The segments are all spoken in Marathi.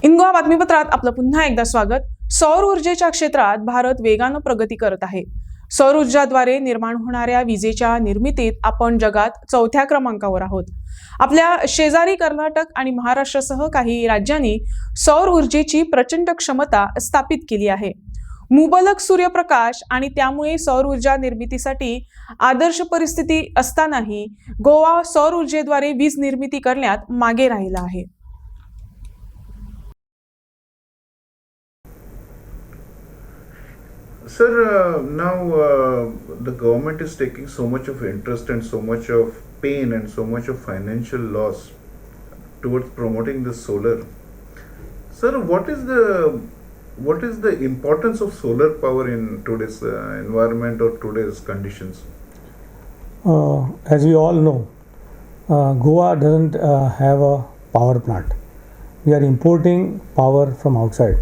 इंगोआ बातमीपत्रात आपलं पुन्हा एकदा स्वागत। सौर ऊर्जेच्या क्षेत्रात भारत वेगानं प्रगती करत आहे। सौर ऊर्जाद्वारे निर्माण होणाऱ्या विजेच्या निर्मितीत आपण जगात 4थ्या क्रमांकावर आहोत। आपल्या शेजारी कर्नाटक आणि महाराष्ट्रासह काही राज्यांनी सौर ऊर्जेची प्रचंड क्षमता स्थापित केली आहे। मुबलक सूर्यप्रकाश आणि त्यामुळे सौर ऊर्जा निर्मितीसाठी आदर्श परिस्थिती असतानाही गोवा सौर ऊर्जेद्वारे वीज निर्मिती करण्यात मागे राहिला आहे। Sir, now the government is taking so much of interest and so much of pain and so much of financial loss towards promoting the solar. Sir, what is the importance of solar power in today's environment or today's conditions? As we all know, Goa doesn't have a power plant. We are importing power from outside,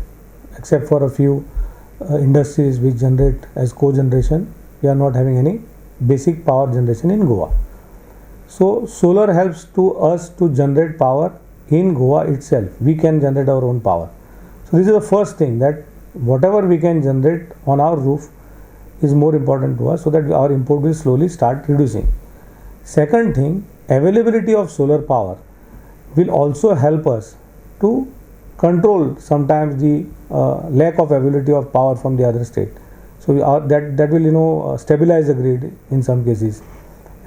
except for a few industries which generate as co-generation. We are not having any basic power generation in Goa. So solar helps to us to generate power in Goa itself. We can generate our own power. So this is the first thing, that whatever we can generate on our roof is more important to us, so that our import will slowly start reducing. Second thing, availability of solar power will also help us to control sometimes the lack of availability of power from the other state. So that will stabilize the grid in some cases,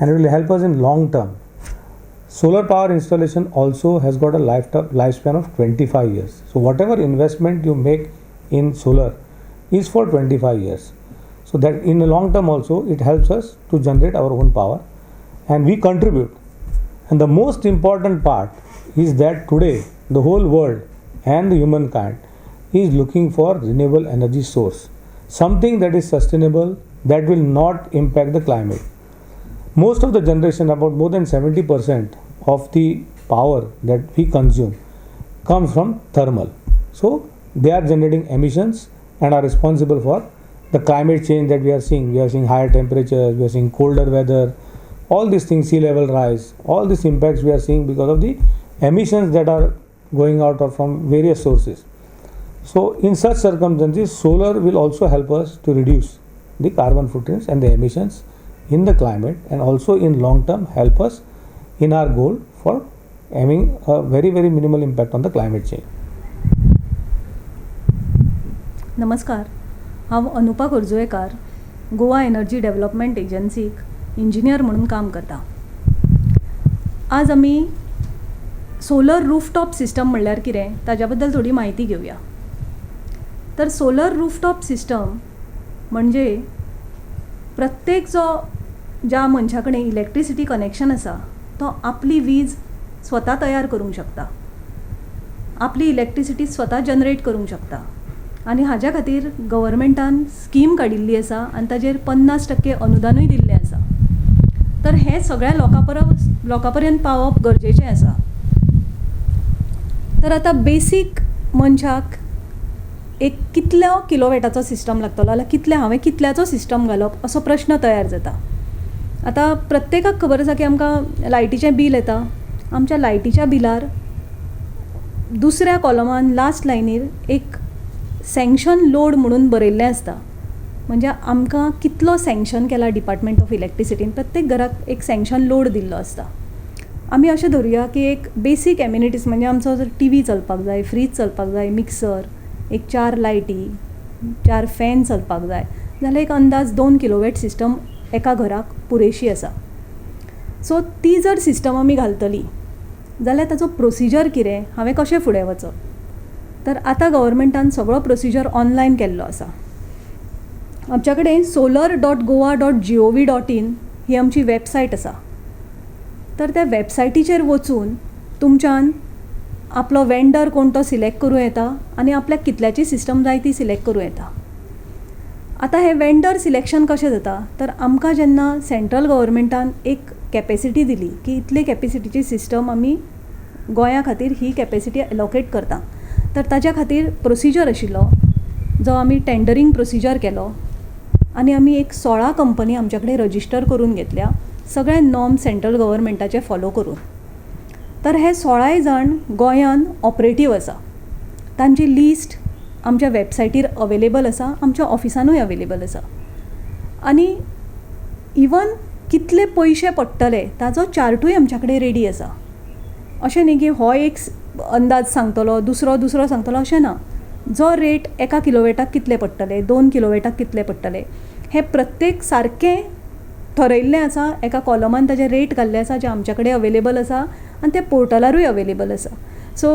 and it will help us in long term. Solar power installation also has got a lifespan of 25 years. So whatever investment you make in solar is for 25 years. So that in the long term also it helps us to generate our own power, and we contribute. And the most important part is that today the whole world and the humankind is looking for renewable energy source, something that is sustainable, that will not impact the climate. Most of the generation, about more than 70% of the power that we consume comes from thermal. So they are generating emissions and are responsible for the climate change that we are seeing. We are seeing higher temperatures, we are seeing colder weather, all these things, sea level rise, all these impacts we are seeing because of the emissions that are going out from various sources. So in such circumstances, solar will also help us to reduce the carbon footprints and the emissions in the climate, and also in long term help us in our goal for having a very minimal impact on the climate change. नमस्कार, हांव अनुपा कर्जोळेकार, गोवा एनर्जी डेव्हलपमेंट एजन्सीक इंजिनियर म्हणून काम करता। आज आमी सोलर रूफटॉप सिस्टम म्हणल्यार कितें ताज्या बद्दल थोडी माहिती घेवया। तर सोलर रूफटॉप सिस्टम म्हणजे प्रत्येक ज्या मनशा कडेन इलेक्ट्रिसिटी कनेक्शन आसा तो आपली वीज स्वता तयार करूंक शकता, आपली इलेक्ट्रिसिटी स्वता जनरेट करूंक शकता, आनी हाज्या खातीर गव्हर्मेंटान स्कीम काडिल्ली आसा आनी ताजेर 50% अनुदानूय दिल्लें आसा। तर हें सगळ्या लोकां पर्यंत पावप गरजेचें आसा। तर आता बेसीक मनशाक एक कितल्या किलोवॅटाचो सिस्टम लागतलो, जाल्यार हांवें कितल्याचो सिस्टम घालप असो प्रश्न तयार जाता। आता प्रत्येकाक खबर आसा की आमकां लायटीचें बील येता। आमच्या लायटीच्या बिलार दुसऱ्या कॉलमान लास्ट लायनीर एक सँक्शन लोड म्हणून बरयल्लें आसता, म्हणजे आमकां कितलो सँक्शन केला डिपार्टमेंट ऑफ इलेक्ट्रिसिटीन, प्रत्येक घराक एक सँक्शन लोड दिल्लो आसता। आमी अशें धरुया की एक बेसीक एम्युनिटीज म्हणजे आमचो जर टीव्ही चलपाक जाय, फ्रीज चलपाक जाय, मिक्सर, एक 4 लायटी, 4 फॅन चलपाक जाय, जाल्यार एक अंदाज 2 किलोवॅट सिस्टम एका घराक पुरेशी आसा। सो ती जर सिस्टम आमी घालतली जाल्यार ताचो प्रोसिजर कितें, हांवें कशें फुडें वचप। तर आतां गव्हर्मेंटान सगळो प्रोसिजर ऑनलायन केल्लो आसा। आमच्या कडेन solar.goa.gov.in ही आमची वेबसायट आसा। तर त्या वेबसायटीचेर वचून तुमच्यान आपलो वेंडर कोण तो सिलेक्ट करूं येता आनी आपल्याक कितल्याची सिस्टम जाय ती सिलेक्ट करूं येता। आतां हें वेंडर सिलेक्शन कशें जाता, तर आमकां जेन्ना सेंट्रल गव्हर्मेंटान एक कॅपेसिटी दिली की इतले कॅपेसिटीची सिस्टम आमी गोंया खातीर ही कॅपेसिटी एलोकेट करता, तर ताच्या खातीर प्रोसिजर आशिल्लो जो आमी टेंडरींग प्रोसिजर केलो आनी आमी एक 16 कंपनी आमच्या कडेन रजिस्टर करून घेतल्या, सगळे नॉर्म सेंट्रल गव्हर्मेंटाचे फॉलो करून। तर हे 16 जाण गोंयान ऑपरेटीव आसा तांची लिस्ट आमच्या वेबसायटीर अवेलेबल आसा, आमच्या ऑफिसानूय अवेलेबल आसा. आनी इवन कितले पयशे पडटले ताचो चार्टूय आमच्या कडेन रेडी आसा. अशें न्ही की हो एक अंदाज सांगतलो, दुसरो सांगतलो, अशें ना. जो रेट 1 किलोवॅटाक कितले पडटले, 2 किलोवॅटाक कितले पडटले, हें प्रत्येक सारकें ठरयल्लें आसा. एका कॉलमान ताजे रेट घाल्ले आसा जे आमच्या कडेन अवेलेबल आसा आनी ते पोर्टलारूय अवेलेबल आसा. सो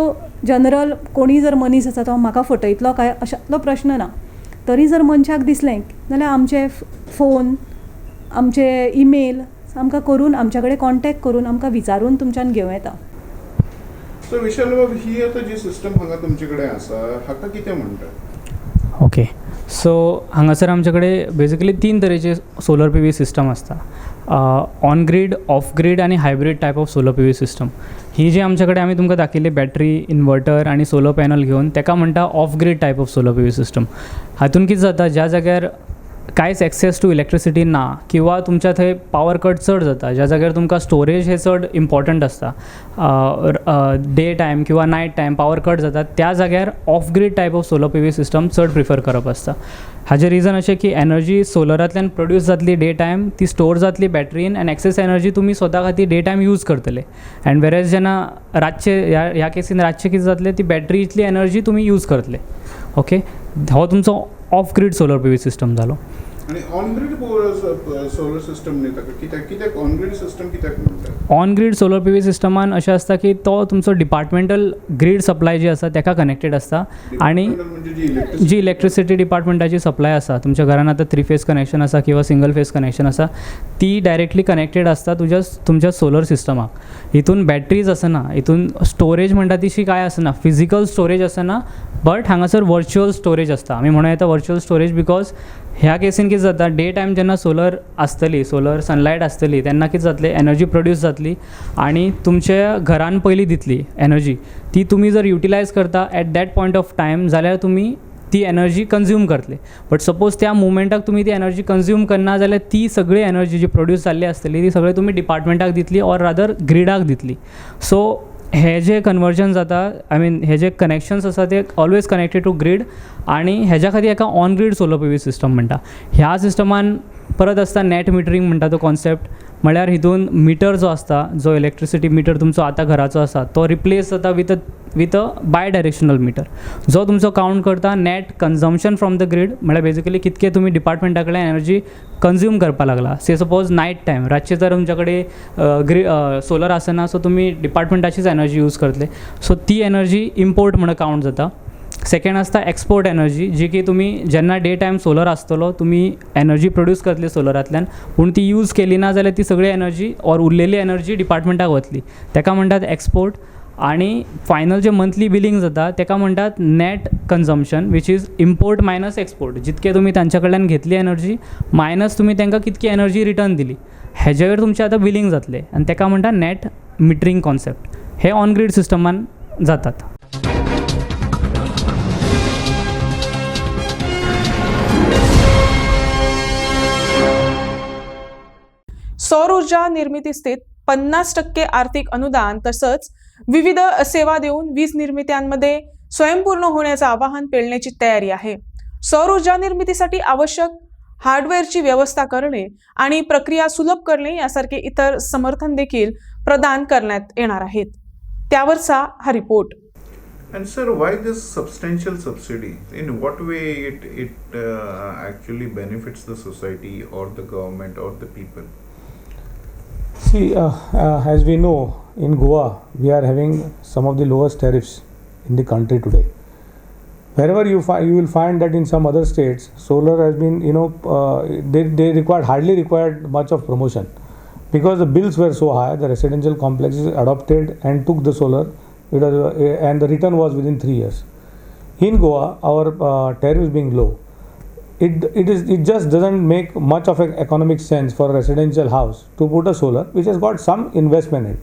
जनरल कोणी जर मनीस आसा तो म्हाका फटयतलो काय अशातलो प्रश्न ना. तरी जर मनशाक दिसलें जाल्यार आमचे फोन, आमचे ईमेल आमकां करून, आमच्या कडेन कॉन्टॅक्ट करून आमकां विचारून तुमच्यान घेवं येता. सो विशाल बाब, ही आता जी सिस्टम हांगा तुमचे कडेन आसा हाका कितें म्हणटात? ओके, सो हांगासर आमचे कडेन बेसिकली 3 तरेचे सोलर पी वी सिस्टम आसता. ऑन ग्रीड, ऑफ ग्रीड आनी hybrid type of solar P V system. ही जी आमचे कडेन आमी तुमकां दाखयली बॅटरी, इन्वर्टर आनी सोलर पॅनल घेवन, ताका म्हणटा off grid type of solar P V system. हातून कितें जाता, ज्या जाग्यार कांयच एक्सेस टू इलेक्ट्रिसिटी ना किंवा तुमच्या थंय पावर कट चड जाता, ज्या जाग्यार तुमकां स्टोरेज हे चड इम्पॉर्टंट आसता, डे टायम किंवा नायट टायम पावर कट जाता, त्या जाग्यार off grid type of solar P V system चड प्रिफर करप आसता. हाजें रिजन अशें की एनर्जी सोलरांतल्यान प्रोड्यूस जातली डे टायम, ती स्टोर जातली बॅटरीन आनी एक्सेस एनर्जी तुमी स्वता खातीर डे टायम यूज करतले. एंड वेरेज जेन्ना रातचे ह्या केसीन रातचे कितें जातलें, ती बॅटरी इतली एनर्जी तुमी यूज करतले. ओके, हो तुमचो of grid solar P V system जालो. आणि ऑन ग्रीड सोलर सिस्टम न्ही, ताका कित्याक ऑन ग्रीड सिस्टम कित्याक म्हणटात? On grid solar P V सिस्टमान अशें आसता की तो तुमचो डिपार्टमेंटल ग्रीड सप्लाय जी आसा ताका कनेक्टेड आसता. आनी म्हणजे जी इलेक्ट्रिसिटी डिपार्टमेंटाची सप्लाय आसा, तुमच्या घरान आतां 3 फेज कनेक्शन आसा किंवा सिंगल फेज कनेक्शन आसा, ती डायरेक्टली कनेक्टेड आसता तुमच्या सोलर सिस्टमाक. हितून बॅटरीज आसना, हितून स्टोरेज म्हणटा तशी काय आसना, फिजिकल स्टोरेज आसना, बट हांगासर वर्च्युअल स्टोरेज आसता. आमी म्हणूं येता वर्च्युअल स्टोरेज बिकॉज ह्या केसीन कितें जाता, डे टायम जेन्ना सोलर आसतली, सोलर सनलायट आसतली, तेन्ना कितें जातलें, एनर्जी प्रोड्यूस जातली आनी तुमच्या घरान पयली दितली एनर्जी. ती तुमी जर युटिलायज करता at that point of time, जाल्यार तुमी ती एनर्जी कंज्यूम करतले. बट सपोज त्या मुवमेंटाक तुमी ती एनर्जी कंज्यूम करना जाल्यार ती सगळी एनर्जी जी प्रोड्यूस जाल्ली आसतली ती सगळी तुमी डिपार्टमेंटाक दितली ऑर रादर ग्रिडाक दितली. सो हे जे कन्वर्जन जाता, आय मीन हे जे कनेक्शन्स आसा ते ऑलवेज कनेक्टेड टू ग्रीड, आनी हेज्या खातीर एका on grid solar P V system म्हणटा. ह्या सिस्टमान परत आसता नेट मिटरींग म्हणटा तो कॉन्सेप्ट. म्हळ्यार हितून मिटर जो आसता, जो इलेक्ट्रिसिटी मिटर तुमचो आतां घराचो आसा, तो रिप्लेस जाता with a bidirectional meter, जो तुमचो कावंट करता net consumption from the grid. म्हळ्यार बेसिकली कितके तुमी डिपार्टमेंटा कडल्यान एनर्जी कंज्यूम करपाक लागला. से सपोज नायट टायम, रातचे जर तुमच्या कडेन सोलर आसना, सो तुमी डिपार्टमेंटाचीच एनर्जी यूज करतले, सो ती एनर्जी इम्पोर्ट म्हणून कावंट जाता. सेकेंड आसता एक्सपोर्ट एनर्जी, जी की तुमी जेन्ना डे टायम सोलर आसतलो, तुमी एनर्जी प्रोड्यूस करतली सोलरांतल्यान, पूण ती यूज केली ना जाल्यार ती सगळी एनर्जी ऑर उरलेली एनर्जी डिपार्टमेंटाक वतली, ताका म्हणटात एक्सपोर्ट. आनी फायनल जे मंथली बिलींग जाता ताका म्हणटात net consumption, which is import minus export. जितके तुमी तांच्या कडल्यान घेतली एनर्जी मायनस तुमी तांकां कितकी एनर्जी रिटर्न दिली, हेजे वयर तुमचें आतां बिलींग जातलें, आनी ताका म्हणटा नेट मिटरींग कॉन्सेप्ट. हे ऑन ग्रीड सिस्टमान जातात. सौर ऊर्जा निर्मितीस्थित 50% आर्थिक अनुदान तसंच विविध सेवा देऊन वीज निर्मित्यांमध्ये स्वयंपूर्ण होण्याचं आवाहन पेलण्याची तयारी आहे. सौर ऊर्जा निर्मितीसाठी आवश्यक हार्डवेअरची व्यवस्था करणे आणि प्रक्रिया सुलभ करणे यासारखे इतर समर्थन देखील प्रदान करण्यात येणार आहेत. त्यावरचा हा report. And sir, why this substantial subsidy? In what way it actually benefits the society or the government or the people? See, as we know, in Goa, we are having some of the lowest tariffs in the country today. Wherever you will find that in some other states, solar has been, they hardly required much of promotion, because the bills were so high. The residential complexes adopted and took the solar, and the return was within 3 years. In Goa, our tariffs being low, it just doesn't make much of an economic sense for a residential house to put a solar which has got some investment in.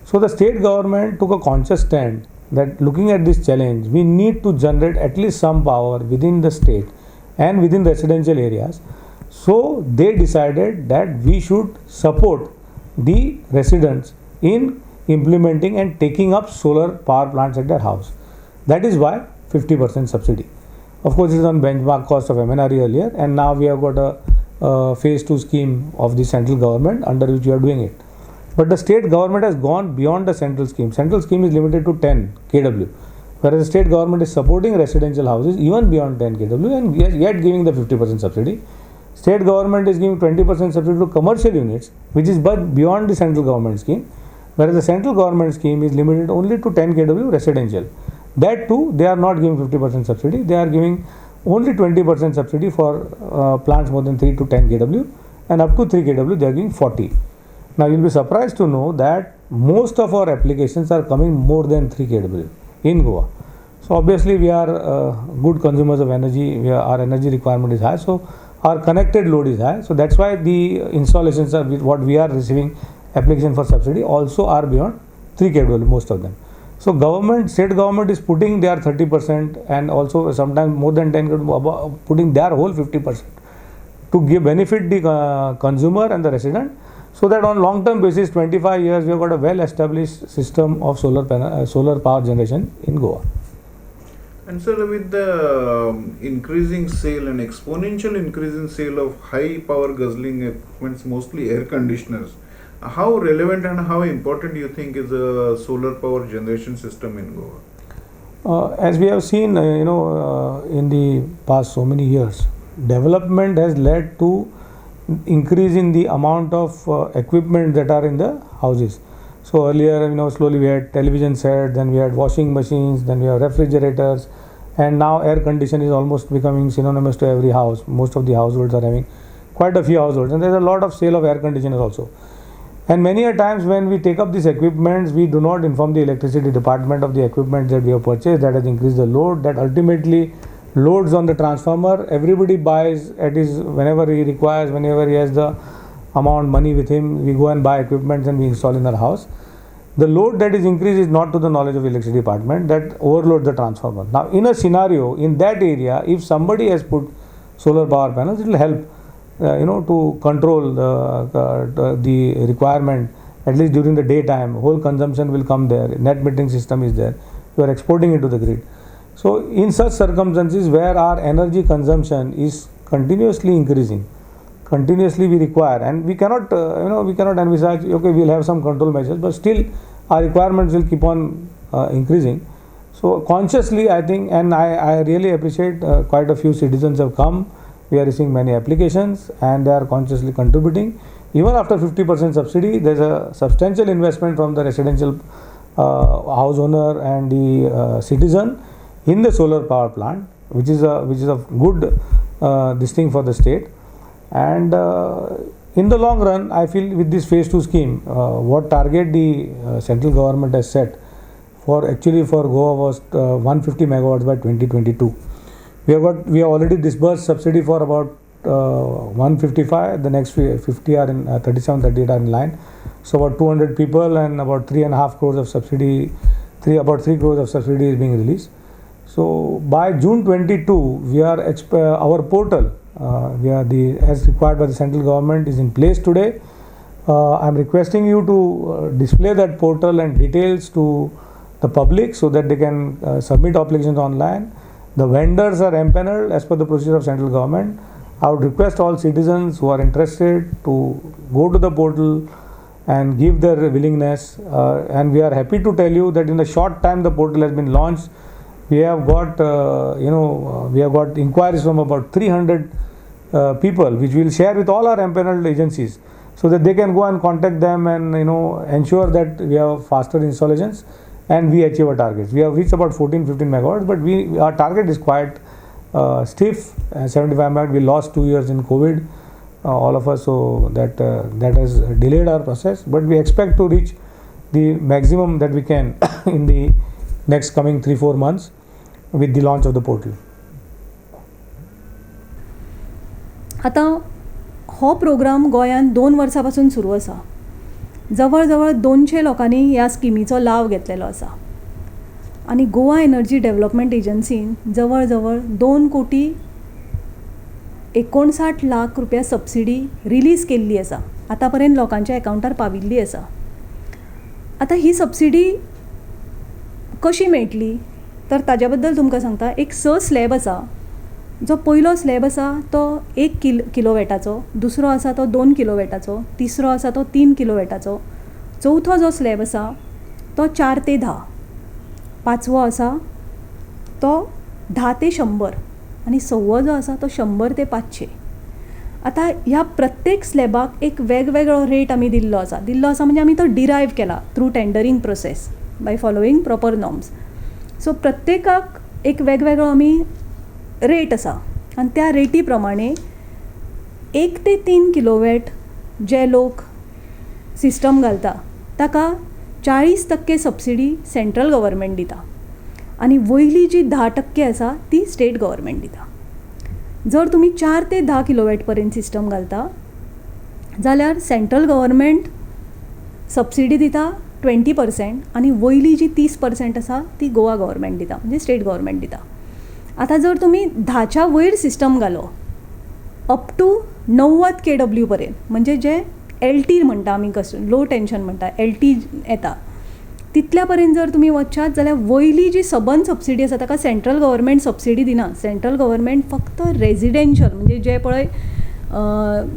So the state government took a conscious stand that looking at this challenge, we need to generate at least some power within the state and within residential areas. So they decided that we should support the residents in implementing and taking up solar power plants at their house. That is why 50% subsidy. Of course, it is on benchmark cost of MNRE earlier, and now we have got a phase 2 scheme of the central government under which we are doing it. But the state government has gone beyond the central scheme. Central scheme is limited to 10 kW, whereas the state government is supporting residential houses even beyond 10 kW and yet giving the 50% subsidy. State government is giving 20% subsidy to commercial units, which is but beyond the central government scheme, whereas the central government scheme is limited only to 10 kW residential. That too, they are not giving 50% subsidy. They are giving only 20% subsidy for plants more than 3 to 10 kW, and up to 3 kW they are giving 40. Now you will be surprised to know that most of our applications are coming more than 3 kW in Goa. So obviously we are good consumers of energy. Our energy requirement is high, so our connected load is high. So that's why the installations are what we are receiving application for subsidy also are beyond 3 kW, most of them. So state government is putting their 30% and also sometimes more than 10 kW, putting their whole 50% to give benefit the consumer and the resident, so that on long term basis 25 years we have got a well established system of solar power generation in Goa. And sir, with the increasing sale and exponential increase in sale of high power guzzling equipments, mostly air conditioners, how relevant and how important do you think is a solar power generation system in Goa? As we have seen, in the past so many years, development has led to increase in the amount of equipment that are in the houses. So earlier, slowly we had television sets, then we had washing machines, then we have refrigerators, and now air condition is almost becoming synonymous to every house. Most of the households are having, quite a few households, and there is a lot of sale of air conditioners also. And many a times when we take up these equipments, we do not inform the electricity department of the equipment that we have purchased, that has increased the load, that ultimately loads on the transformer. Everybody buys at his, whenever he requires, whenever he has the amount money with him, we go and buy equipment and we install in our house. The load that is increased is not to the knowledge of the electricity department, that overloads the transformer. Now in a scenario, in that area, if somebody has put solar power panels, it will help to control the requirement, at least during the daytime. Whole consumption will come there, net metering system is there, you are exporting it to the grid. So in such circumstances where our energy consumption is continuously increasing, continuously we require, and we cannot envisage, okay, we will have some control measures, but still our requirements will keep on increasing. So consciously, I think, and I really appreciate quite a few citizens have come. We are receiving many applications and they are consciously contributing. Even after 50% subsidy, there is a substantial investment from the residential house owner and the citizen in the solar power plant, which is a good this thing for the state. And in the long run, I feel with this phase 2 scheme, what target the central government has set for Goa was 150 megawatts by 2022. We have already disbursed subsidy for about 155. The next 50 are in 37, 38 are in line. So about 200 people and about 3.5 crores of subsidy. About 3 crores of subsidy is being released. So by June 22, we are our portal. As required by the central government is in place today. I am requesting you to display that portal and details to the public so that they can submit applications online. The vendors are empaneled as per the procedure of central government. I would request all citizens who are interested to go to the portal and give their willingness. And we are happy to tell you that in a short time the portal has been launched. We have got inquiries from about 300 people, which we will share with all our empaneled agencies, so that they can go and contact them and ensure that we have faster installations and we achieve our targets. We have reached about 14-15 megawatts, but our target is quite stiff, 75 megawatts. We lost 2 years in COVID, all of us, so that has delayed our process. But we expect to reach the maximum that we can in the next coming 3-4 months with the launch of the portal. आता हो प्रोग्राम गोंयांत 2 वर्सां पासून सुरू आसा. जवळ जवळ 200 लोकांनी ह्या स्किमीचो लाव घेतलेलो आसा. आनी गोवा एनर्जी डेव्हलपमेंट एजन्सीन जवळ जवळ 2,59 लाख रुपया सबसिडी रिलीज केल्ली आसा. आतां पर्यंत लोकांच्या अकाउंटार पाविल्ली आसा. आतां ही सबसिडी कशी मेळटली तर ताज्या बद्दल तुमकां सांगता, एक 6 स्लॅब आसा. जो पयलो स्लॅब आसा तो 1 किलोवॅटाचो, दुसरो आसा तो 2 किलोवॅटाचो, तिसरो आसा तो 3 किलोवॅटाचो, चवथो जो स्लॅब आसा तो 4 ते 10, पांचवो आसा तो 10 ते 100 आनी सव्वो जो आसा तो 100 ते 500. आतां ह्या प्रत्येक स्लॅबाक एक वेगवेगळो रेट आमी दिल्लो आसा म्हणजे आमी तो डिरायव केला through tendering process by following proper norms. So प्रत्येकाक एक वेगवेगळो आमी रेट आसा आनी त्या रेटी प्रमाणे 1 ते 3 किलोवॅट जे लोक सिस्टम घालता ताका 40% सबसिडी सेंट्रल गव्हर्मेंट दिता आनी वयली जी 10% आसा ती स्टेट गव्हर्मेंट दिता. जर तुमी 4 ते 10 किलोवॅट पर्यंत सिस्टम घालता जाल्यार सेंट्रल गव्हर्मेंट सबसिडी दिता 20% आनी वयली जी 30% आसा ती गोवा गव्हर्मेंट दिता म्हणजे स्टेट गव्हर्मेंट दिता. आतां जर तुमी 10च्या वयर सिस्टम घालो अप टू 90 KW पर्यंत म्हणजे जे LT म्हणटा आमी कसं लो टेंशन म्हणटा LT येता तितल्या पर्यंत जर तुमी वचशात जाल्यार वयली जी सबन सबसिडी आसा ताका सेंट्रल गव्हर्मेंट सबसिडी दिना. सेंट्रल गव्हर्मेंट फक्त रेजिडेंशियल म्हणजे जे पळय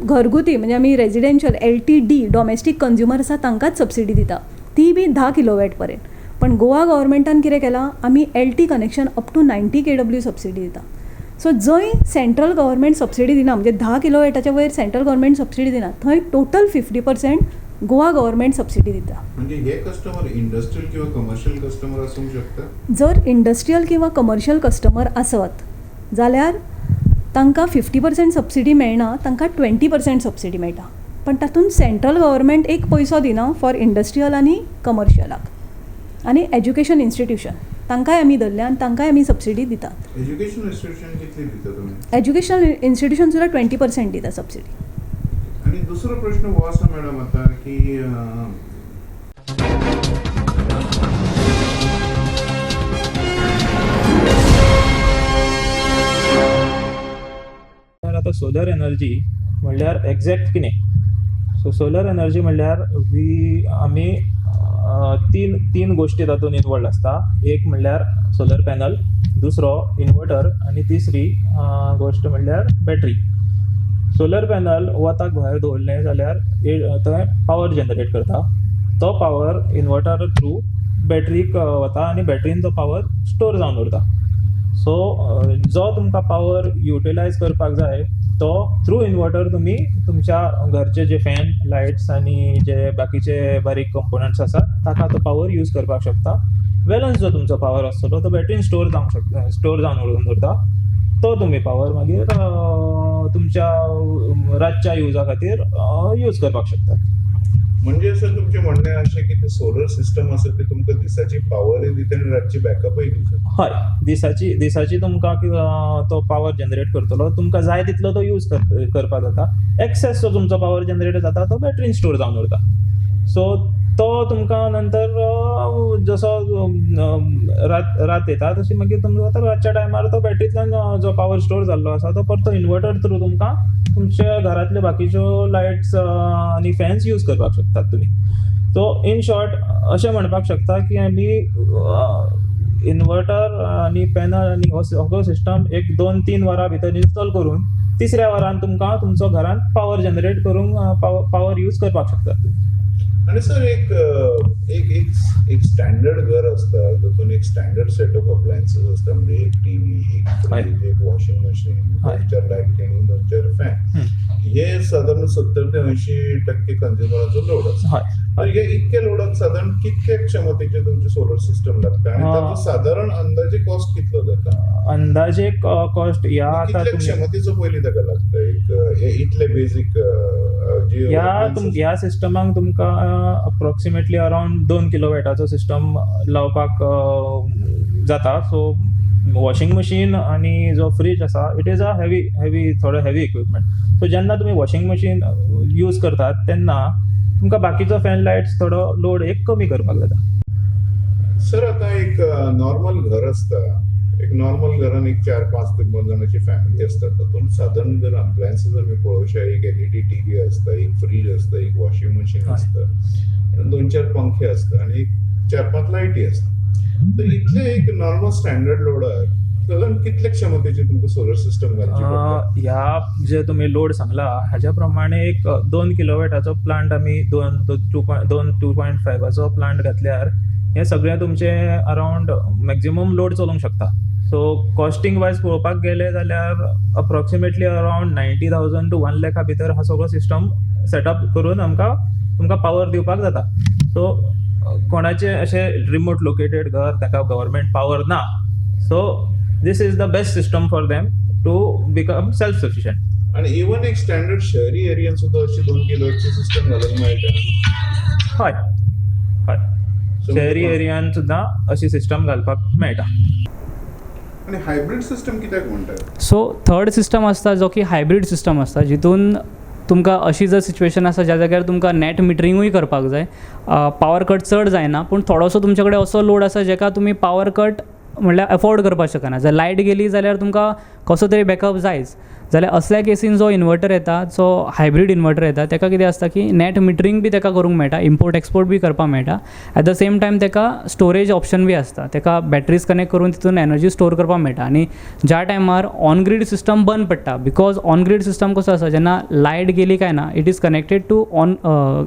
घरगुती म्हणजे आमी रेजिडेंशियल LTD डॉमेस्टीक कंज्युमर आसा तांकांच सबसिडी दिता, ती बी 10 किलोवॅट पर्यंत. पण गोवा गव्हर्मेंटान कितें केलां आमी LT connection up to 90 KW subsidy दिता. सो जंय सेंट्रल गव्हर्मेंट सबसिडी दिना म्हणजे 10 किलोवॅटाच्या वयर सेंट्रल गव्हर्मेंट सबसिडी दिना थंय टोटल 50% गोवा गव्हर्मेंट सबसिडी दिता. म्हणजे हे कस्टमर इंडस्ट्रियल किंवा कमर्शियल कस्टमर आसूंक शकता. जर इंडस्ट्रियल किंवा कमर्शियल कस्टमर आसत जाल्यार तांकां 50% सबसिडी मेळना, तांकां 20% सबसिडी मेळटा. पण तातूंत सेंट्रल गव्हर्मेंट एक पयसो दिना फॉर इंडस्ट्रियल आनी कमर्शियलाक. आनी एज्युकेशन इन्स्टिट्यूशन तांकांय आमी धरल्या आनी तांकांय आमी सबसिडी दितात. एज्युकेशन इन्स्टिट्यूशन कितली दिता तुमी? एज्युकेशनल इन्स्टिट्यूशन सुद्दां 20% दिता सबसिडी. आणि दुसरो प्रश्न हो आसा मॅडम आता की आता सोलर एनर्जी म्हणल्यार एक्झॅक्ट कितें? सो सोलर एनर्जी म्हणल्यार आमी तीन गोष्टी तातूंत इनवॉल्ड आसता. एक म्हणल्यार सोलर पॅनल, दुसरो इन्वर्टर आनी तिसरी गोष्ट म्हणल्यार बॅटरी. सोलर पॅनल वताक भायर दवरलें जाल्यार थंय पावर जनरेट करता. तो पावर इन्वर्टर थ्रू बॅटरीक वता आनी बॅटरीन तो पावर स्टोर जावन उरता. सो जो तुमकां पावर युटिलायज करपाक जाय तो थ्रू इन्वर्टर तुमी तुमच्या घरचे जे फॅन लायट्स आनी जे बाकीचे बारीक कंपोनंट्स आसात ताका तो पावर यूज करपाक शकता. बॅलन्स जो तुमचो पावर आसतलो तो बॅटरीन स्टोर जावन उरता. तो तुमी पावर मागीर तुमच्या रातच्या युजा खातीर यूज करपाक शकतात. म्हणजे सर तुमचे म्हणणे अशें की ते सोलर सिस्टम आसा ते तुमकां दिसाची पावरूय दिता आनी रातची बॅकअपय दिता. हय, दिसाची तुमकां तो पावर जनरेट करतलो. तुमकां जाय तितलो तो यूज करपाक जाता. एक्सेस जो तुमचो पावर जनरेट जाता तो बॅटरीन स्टोर जावन उरता. सो तो तुमकां नंतर जसो रात येता तशी मागीर तुमकां रातच्या टायमार तो बॅटरींतल्यान जो पावर स्टोर जाल्लो आसा तो परतो इन्वर्टर थ्रू तुमकां तुमच्या घरांतल्यो बाकीच्यो लायट्स आनी फॅन्स यूज करपाक शकतात तुमी. सो इन शॉर्ट अशें म्हणपाक शकता की आमी इन्वर्टर आनी पॅनल आनी हो सगळो सिस्टम एक 2-3 वरां भितर इन्स्टॉल करून तिसऱ्या वरान तुमकां तुमचो घरांत पावर जनरेट करून पावर यूज करपाक शकतात तुमी. आणि सर एक स्टँडर्ड घर असतं तिथून एक स्टँडर्ड सेट ऑफ अप्लायन्सेस असतात म्हणजे एक टीव्ही, एक फ्रीज, एक वॉशिंग मशीन, 2-4 लायटिंग, 2-4 फॅन. हे साधारण 70 ते 80% कंझ्युमराचो लोड असतो. तर हे इतक्या लोडाक साधारण कितक्या क्षमतेचे तुमचे सोलर सिस्टम लागता आणि ताचो साधारण अंदाजे कॉस्ट कितलो जाता? अंदाजे कॉस्ट कितल्या क्षमतेचो पयलीं ताका लागता एक इतले बेसिक ह्या सिस्टमाक तुमकां अप्रॉक्सिमेटली अरावंड 2 किलोवॅटाचो सिस्टम लावपाक जाता. सो वॉशिंग मशीन आनी जो फ्रीज आसा इट इज अ थोडो हेवी इक्विपमेंट. सो जेन्ना तुमी वॉशिंग मशीन यूज करतात तेन्ना तुमकां बाकीचो फॅन लायट्स थोडो लोड एक कमी करपाक जाता. सर आता एक नॉर्मल घर असता, एक नॉर्मल घरान एक 4-5 ते 5 जणांची फॅमिली असता. तातूंत साधारण जर अप्लायन्सेस आमी पळोवशा एक LED टीव्ही असता, एक फ्रीज असता, एक वॉशिंग मशीन असता, 2-4 पंखे असता आणि 4-5 लायटी असता. तर इथले एक नॉर्मल स्टँडर्ड लोडर साधारण कितल्या क्षमतेचे तुमचं सोलर सिस्टम घालची पडटा? ह्या जे तुम्ही लोड सांगला हाज्या प्रमाणे एक 2 किलोवॅटाचो प्लांट आमी 2.5 प्लांट घातल्यार हे सगळे तुमचे अरावंड मॅक्झिमम लोड चलोवंक शकता. सो कॉस्टिंग वायज पळोवपाक गेले जाल्यार अप्रॉक्सिमेटली अरावंड 90,000 to 1 lakh भितर हा सगळो सिस्टम सेटअप करून आमकां तुमकां पावर दिवपाक जाता. सो कोणाचे अशे रिमोट लोकेटेड घर ताका गव्हर्मेंट पावर ना, so this is the best system for them to become self sufficient. आणि इवन एक स्टँडर्ड शहरी एरियान सुद्धा अशी 2 किलोची सिस्टम घालूंक मेळटा. हय हय शहरी एरियान सुद्दां अशी सिस्टम घालपाक मेळटा. आणि हायब्रिड सिस्टम कित्याक म्हणटात? सो थर्ड सिस्टम आसता जो की हायब्रीड सिस्टम आसता, जितून तुमकां अशी जर सिच्युएशन आसा ज्या जाग्यार तुमकां नेट मिटरिंगूय करपाक जाय, पावर कट चड जायना, पूण थोडोसो तुमचे कडेन असो लोड आसा जेका तुमी पावर कट म्हणल्यार अफोर्ड करपाक शकना. जर लायट गेली जाल्यार तुमकां कसो तरी बॅकअप जायच. जाल्यार असल्या केसीन जो इन्वर्टर येता, जो हायब्रीड इन्वर्टर येता, ताका कितें आसता की नेट मिटरिंग बी ताका करूंक मेळटा, इम्पोर्ट एक्सपोर्ट बी करपाक मेळटा. एट द सेम टायम ताका स्टोरेज ऑप्शन बी आसता, ताका बॅटरीज कनेक्ट करून तितून एनर्जी स्टोर करपाक मेळटा. आनी ज्या टायमार ऑन ग्रीड सिस्टम बंद पडटा, बिकॉज ऑन ग्रीड सिस्टम कसो आसा, जेन्ना लायट गेली काय ना, it is connected to on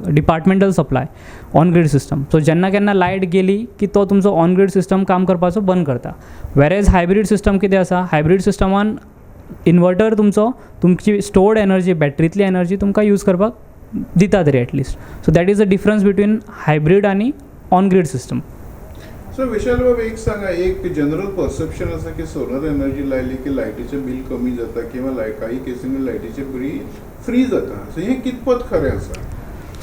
departmental supply on grid system. So जेन्ना केन्ना लायट गेली की तो तुमचो ऑन ग्रीड सिस्टम काम करपाचो बंद करता. वेरेज हायब्रीड सिस्टम कितें आसा, हायब्रीड सिस्टमान इन्वर्टर तुमची स्टोर्ड एनर्जी, बॅटरींतली एनर्जी तुमकां यूज करपाक दिता तरी at least. So that is the difference between hybrid आनी ऑन ग्रीड सिस्टम. सो विशाल बाबा, एक सांगा, एक जनरल परसेप्शन आसा की सोलर एनर्जी लायली की लायटीचें बिल कमी जाता किंवा काही केसींनी लायटीचें बिल फ्री जाता. सो हें कितपत खरें आसा?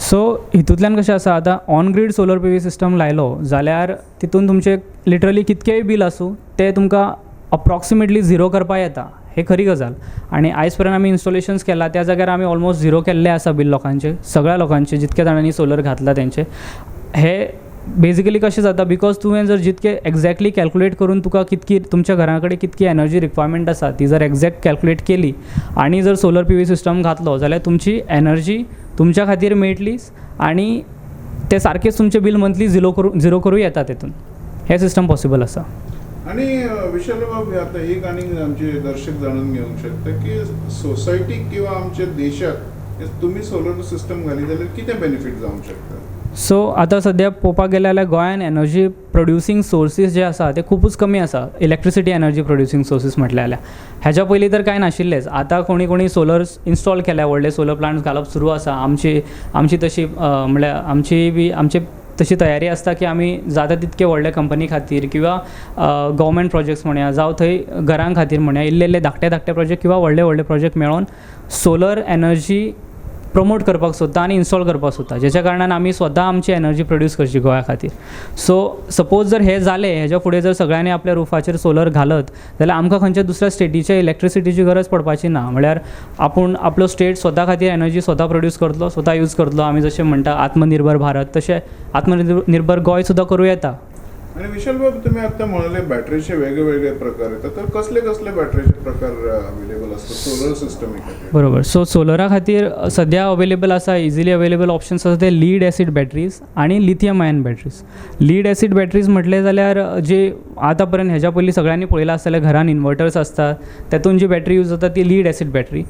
सो हितूंतल्यान कशें आसा, आतां on grid solar P V system लायलो जाल्यार तितून तुमचे लिटरली कितकेय बील आसूं ते तुमकां अप्रॉक्सिमेटली झिरो करपाक येता. हे खरी गजाल. आनी आयज पर्यंत आमी इन्स्टॉलेशन्स केला त्या जाग्यार आमी ऑलमोस्ट झिरो केल्ले आसा बील लोकांचे, सगळ्या लोकांचे, जितक्या जाणांनी सोलर घातला तेंचे. हे बेजिकली कशें जाता, बिकॉज तुवें जर जितके एक्झॅक्टली कॅल्कुलेट करून तुका कितकी तुमच्या घरा कडेन कितकी एनर्जी रिक्वायरमेंट आसा ती जर एक्झॅक्ट कॅल्कुलेट केली आनी जर सोलर पी वी सिस्टम घातलो जाल्यार तुमची एनर्जी तुमच्या खातीर मेळटलीच आनी ते सारकेच तुमचे बील मंथली झिरो करूं येता तेतून. हे सिस्टम पॉसिबल आसा. आणि विशाल बाबा, आता एक आणि आमचे दर्शक जाणून घेवंक शकता की सोसायटीक किंवा आमच्या देशात तुम्ही सोलर सिस्टम घाली जाल्यार कितें बेनिफीट जावंक शकता? सो आतां सद्या पळोवपाक गेले जाल्यार गोंयान एनर्जी प्रोड्युसींग सोर्सीस जे आसा ते खूबच कमी आसा. इलेक्ट्रिसिटी एनर्जी प्रोड्युसींग सोर्सीस म्हटले जाल्यार हेच्या पयलीं तर कांय नाशिल्लेच. आतां कोणी सोलर इन्स्टॉल केल्या, व्हडले सोलर प्लांट्स घालप सुरू आसा. आमची तशी म्हळ्यार आमची तशी तयारी आसता की आमी जाता तितके व्हडले कंपनी खातीर किंवा गव्हर्मेंट प्रोजेक्ट्स म्हणया जावं थंय घरां खातीर म्हणया इल्ले धाकटे प्रोजेक्ट किंवा व्हडले प्रोजेक्ट मेळोन सोलर एनर्जी प्रमोट करपाक सोदता आनी इन्स्टॉल करपाक सोदता, जेच्या कारणान आमी स्वता आमची एनर्जी प्रोड्यूस करची गोंया खातीर. सो सपोज जर हे जालें, हेच्या फुडें जर सगळ्यांनी आपल्या रुफाचेर सोलर घालत जाल्यार आमकां खंयच्या दुसऱ्या स्टेटीच्या इलेक्ट्रिसिटीची गरज पडपाची ना. म्हळ्यार आपूण आपलो स्टेट स्वता खातीर एनर्जी स्वता प्रोड्यूस करतलो, स्वता यूज करतलो. आमी जशें म्हणटा आत्मनिर्भर भारत, तशें आत्मनिर्भर गोंय सुद्दां करूं येता. आणि विशाल बाबा, तुम्ही आता म्हणाले बॅटरीचे वेगळे प्रकार येतात, तर कसले बॅटरीचे प्रकार अवेलेबल असतात सोलर सिस्टम खातीर? बरोबर. सो सोलरा खातीर सद्या अवेलेबल आसा, इजिली अवेलेबल ऑप्शन्स आसा ते लीड एसीड बॅटरीज आणि lithium ion batteries. Lead acid batteries म्हटले जाल्यार जे आतां पर्यंत हेच्या पयलीं सगळ्यांनी पळयलां आसतलें, घरान इन्वर्टर्स आसतात तेतून जी बॅटरी यूज जाता ती लीड एसीड बॅटरी.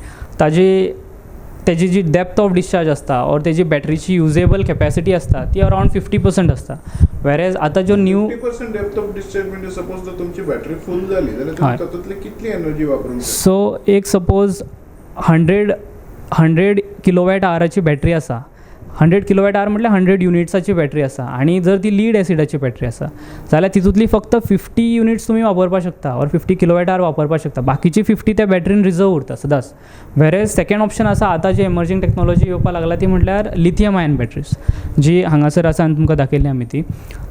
तेजी जी डेप्थ ऑफ डिस्चार्ज आसता और तेजी बॅटरीची युजेबल कॅपॅसिटी आसता ती अरावंड 50% आसता. वेरेज आतां ज्यो न्यू 50% डेप्थ ऑफ डिस्चार्ज म्हणजे सपोज जर तुमची बॅटरी फुल झाली जाल्यार तुम्ही तातूंतली कितली एनर्जी वापरूंक शकता? सो एक सपोज 100 किलोवॅट आवराची बॅटरी आसा, 100 किलोवॅट आवर म्हटल्यार 100 युनिट्साची बॅटरी आसा आणि जर ती लीड एसिडाची बॅटरी आसा जाल्यार तितूंतली फक्त 50 युनिट्स तुमी वापरपाक शकता और 50 किलोवॅट आवर वापरपाक शकता. बाकीची 50 त्या बॅटरीन रिजर्व उरता सदांच. वेरेज सेकंड ऑप्शन आसा आतां जी एमर्जिंग टॅक्नॉलॉजी येवपाक लागला ती म्हटल्यार लिथियम आयन बॅटरीज, जी हांगासर आसा आनी तुमकां दाखयली आमी ती.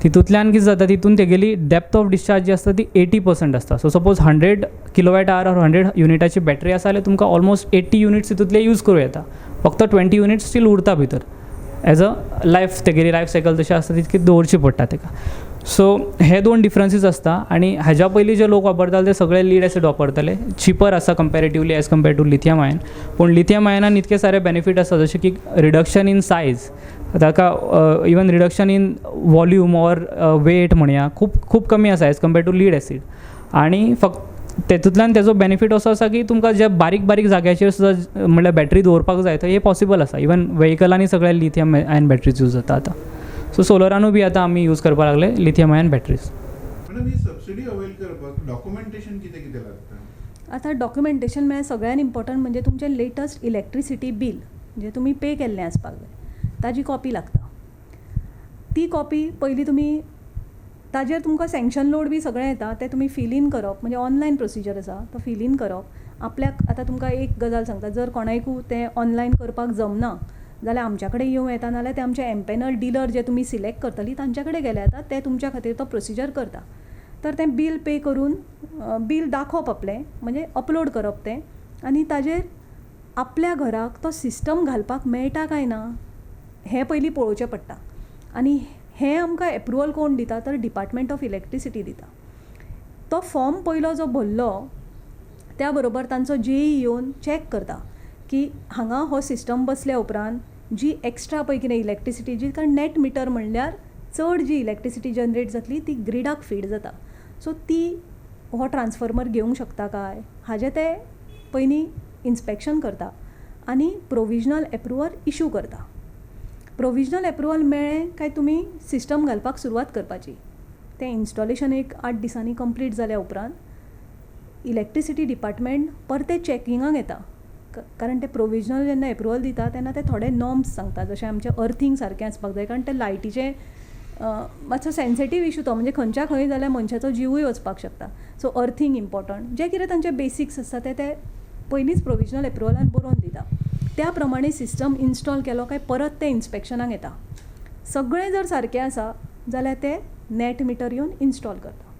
तितूंतल्यान कितें जाता, तितून तेगेली डेप्थ ऑफ डिस्चार्ज जी आसता ती 80% आसता. सो सपोज 100 किलोवॅट आवर और 100 युनिटाची बॅटरी आसा जाल्यार तुमकां ऑलमोस्ट 80 युनिट्स तितूंतले यूज करूं येता. फक्त 20 युनिट्स स्टील उरता भितर. एज अ लायफ तेगेली लायफ सायकल तशी आसता तितकी दवरची पडटा तेका. सो हे 2 डिफरन्सीस आसता आनी हाज्या पयलीं जे लोक वापरताले ते सगळे लीड एसीड वापरताले. चिपर आसा comparatively as compared to lithium ion. पूण लिथियम आयनान इतके सारे बेनिफीट आसा जशें की रिडक्शन इन सायज, ताका even reduction in volume or weight म्हणया खूब कमी आसा as compared to lead acid. आनी फक्त तेतूंतल्यान तेजो बेनिफीट असो आसा की तुमकां जे बारीक बारीक जाग्याचेर सुद्दां म्हणल्यार बॅटरी दवरपाक जाय थंय हे पॉसिबल आसा. इवन वेहिकलांनी सगळे लिथियम आयन बॅटरीज यूज जाता आतां. सो सोलरानूय बी आतां आमी यूज करपाक लागले लिथियम आयन बॅटरीज. मॅडम ही सबसिडी अवेल करपाक डॉक्युमेंटेशन कितें कितें लागता? आतां डॉक्युमेंटेशन म्हळ्यार सगळ्यान इम्पॉर्टंट म्हणजे तुमचें लेटस्ट इलेक्ट्रिसिटी बील जे तुमी पे केल्लें आसपाक जाय ताजी कॉपी लागता. ती कॉपी पयलीं तुमी ताजेर तुमकां सँक्शन लोड बी सगळें येता तें तुमी फिल इन करप, म्हणजे ऑनलायन प्रोसिजर आसा तो फिल इन करप. आपल्याक आतां तुमकां एक गजाल सांगता, जर कोणायकू तें ऑनलायन करपाक जमना जाल्यार आमच्या कडेन येवं येता, नाल्यार ते आमचे एम्पॅनल डीलर जे तुमी सिलेक्ट करतली तांच्या कडेन गेले येता, ते तुमच्या खातीर तो प्रोसिजर करता. तर तें बील पे करून बील दाखोवप आपलें, म्हणजे अपलोड करप तें, आनी ताजेर आपल्या घराक तो सिस्टम घालपाक मेळटा काय ना हें पयलीं पळोवचें पडटा. आनी हें आमकां एप्रुवल कोण दिता तर डिपार्टमेंट ऑफ इलेक्ट्रिसिटी दिता. तो फॉर्म पयलो जो भरलो त्या बरोबर तांचो जेई येवन चॅक करता की हांगा हो सिस्टम बसल्या उपरांत जी एक्स्ट्रा पळय कितें इलेक्ट्रिसिटी जी, कारण नेट मिटर म्हणल्यार चड जी इलेक्ट्रिसिटी जनरेट जातली ती ग्रिडाक फीड जाता. सो ती हो ट्रान्सफॉर्मर घेवंक शकता काय हाजें ते पयलीं इन्स्पेक्शन करता आनी प्रोविजनल एप्रुवल इशू करता. प्रोविजनल एप्रुवल मेळ्ळें काय तुमी सिस्टम घालपाक सुरवात करपाची. तें इन्स्टॉलेशन एक 8 दिसांनी कंप्लीट जाल्या उपरांत इलेक्ट्रिसिटी डिपार्टमेंट परते चॅकिंगाक येता, कारण ते प्रोविजनल जेन्ना एप्रुवल दिता तेन्ना ते थोडे नॉर्म्स सांगता, जशें आमचें अर्थिंग सारकें आसपाक जाय, कारण ते लायटीचे मातसो सेन्सिटीव इशू तो, म्हणजे खंयच्या खंय जाल्यार मनशाचो जिवूय वचपाक शकता. सो अर्थिंग इम्पॉर्टंट, जे कितें तांचे बेसिक्स आसता ते पयलींच प्रोविजनल एप्रुवलान बरोवन दिता. त्या प्रमाणे सिस्टम इन्स्टॉल केलो काय परत ते इन्स्पेक्शनाक येता. सगळें जर सारकें आसा जाल्यार ते नेट मिटर येवन इन्स्टॉल करता.